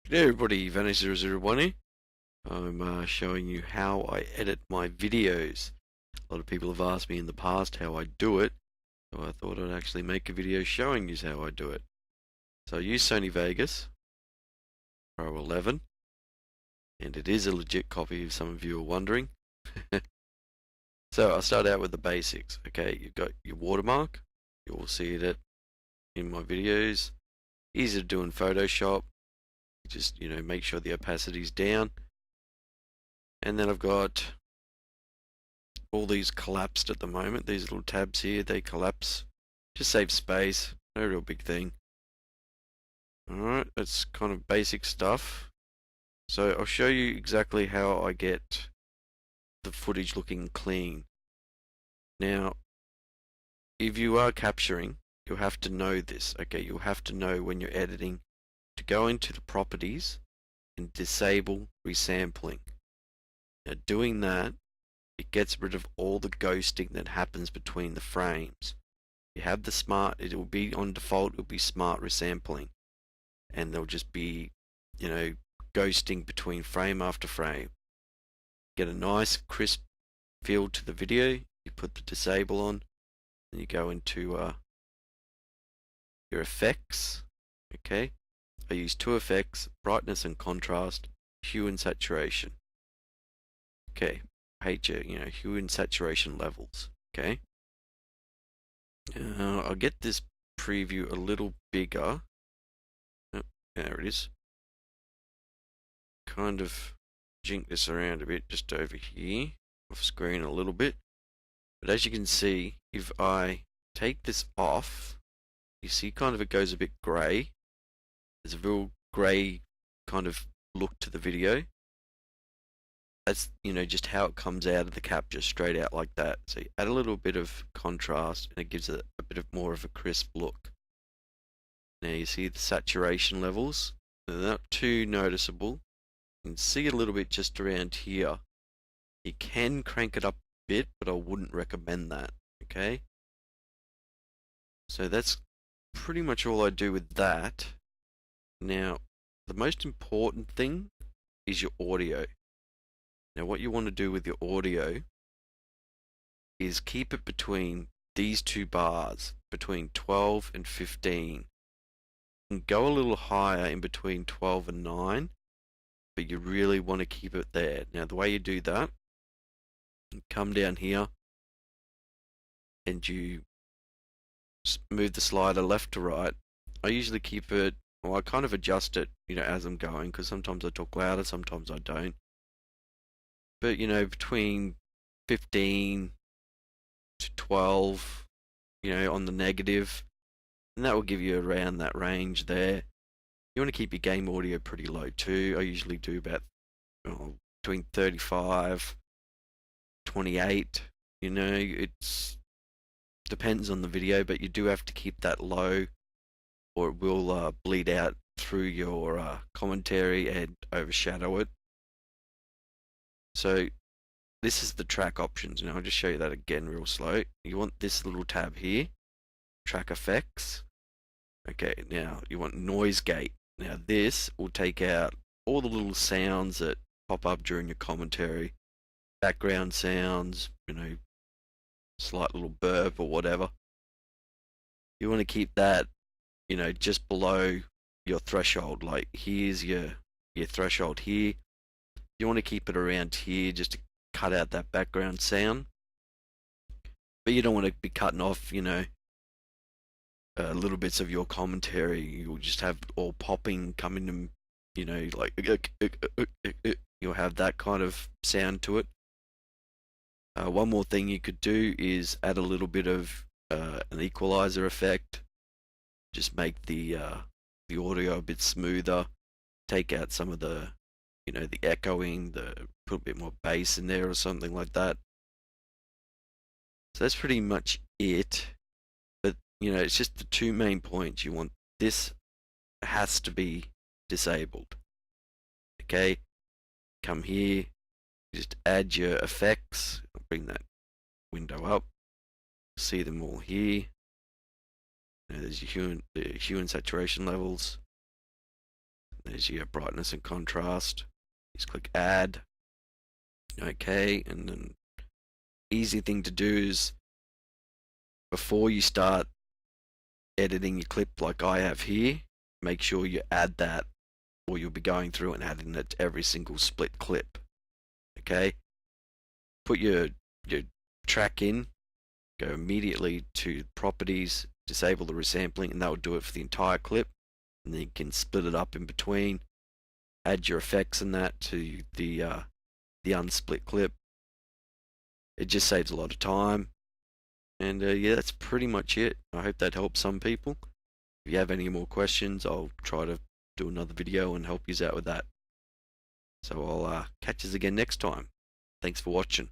Hey everybody, Vanny001 here. I'm showing you how I edit my videos. A lot of people have asked me in the past how I do it, so I thought I'd actually make a video showing you how I do it. So I use Sony Vegas Pro 11, and it is a legit copy if some of you are wondering. So I'll start out with the basics. Okay, you've got your watermark. You will see it in my videos. Easy to do in Photoshop. Just, make sure the opacity's down. And then I've got all these collapsed at the moment. These little tabs here, they collapse. Just save space. No real big thing. Alright, that's kind of basic stuff. So I'll show you exactly how I get the footage looking clean. Now, if you are capturing, you'll have to know this. Okay, you'll have to know when you're editing to go into the properties and disable resampling. Now, doing that, it gets rid of all the ghosting that happens between the frames. You have the smart, it will be on default, it will be smart resampling, and there'll just be, ghosting between frame after frame. Get a nice crisp feel to the video. You put the disable on, and you go into your effects. Okay, I use two effects: brightness and contrast, hue and saturation. Okay, hue and saturation levels. Okay. I'll get this preview a little bigger. Oh, there it is. Kind of jink this around a bit just over here, off screen a little bit. But as you can see, if I take this off, you see kind of it goes a bit grey. There's a real grey kind of look to the video. That's, just how it comes out of the capture, straight out like that. So you add a little bit of contrast and it gives it a bit of more of a crisp look. Now you see the saturation levels. They're not too noticeable. You can see a little bit just around here. You can crank it up a bit, but I wouldn't recommend that. Okay? So that's pretty much all I do with that. Now, the most important thing is your audio. Now, what you want to do with your audio is keep it between these two bars, between 12 and 15. And go a little higher in between 12 and 9, but you really want to keep it there. Now, the way you do that, you come down here and you move the slider left to right. I usually keep it, I kind of adjust it, as I'm going, because sometimes I talk louder, sometimes I don't. But, between 15 to 12, on the negative, and that will give you around that range there. You want to keep your game audio pretty low too. I usually do about between 35, 28. It's depends on the video, but you do have to keep that low, or it will bleed out through your commentary and overshadow it. So this is the track options. Now I'll just show you that again real slow. You want this little tab here, track effects. Okay, now you want noise gate. Now this will take out all the little sounds that pop up during your commentary, background sounds, slight little burp or whatever. You want to keep that, just below your threshold. Like here's your threshold here. You want to keep it around here just to cut out that background sound. But you don't want to be cutting off, little bits of your commentary. You'll just have all popping coming in, like you'll have that kind of sound to it. One more thing you could do is add a little bit of an equalizer effect. Just make the audio a bit smoother. Take out some of the the echoing, put a bit more bass in there or something like that. So that's pretty much it. But, it's just the two main points. You want this has to be disabled. Okay, come here, just add your effects. I'll bring that window up. See them all here. There's your hue and saturation levels. There's your brightness and contrast. Just click add. Okay, and then easy thing to do is before you start editing your clip like I have here, make sure you add that, or you'll be going through and adding it to every single split clip. Okay, put your track in, go immediately to properties, disable the resampling, and that will do it for the entire clip. And then you can split it up in between, add your effects and that to the unsplit clip. It just saves a lot of time. And yeah, that's pretty much it. I hope that helps some people. If you have any more questions, I'll try to do another video and help you out with that. So I'll catch you again next time. Thanks for watching.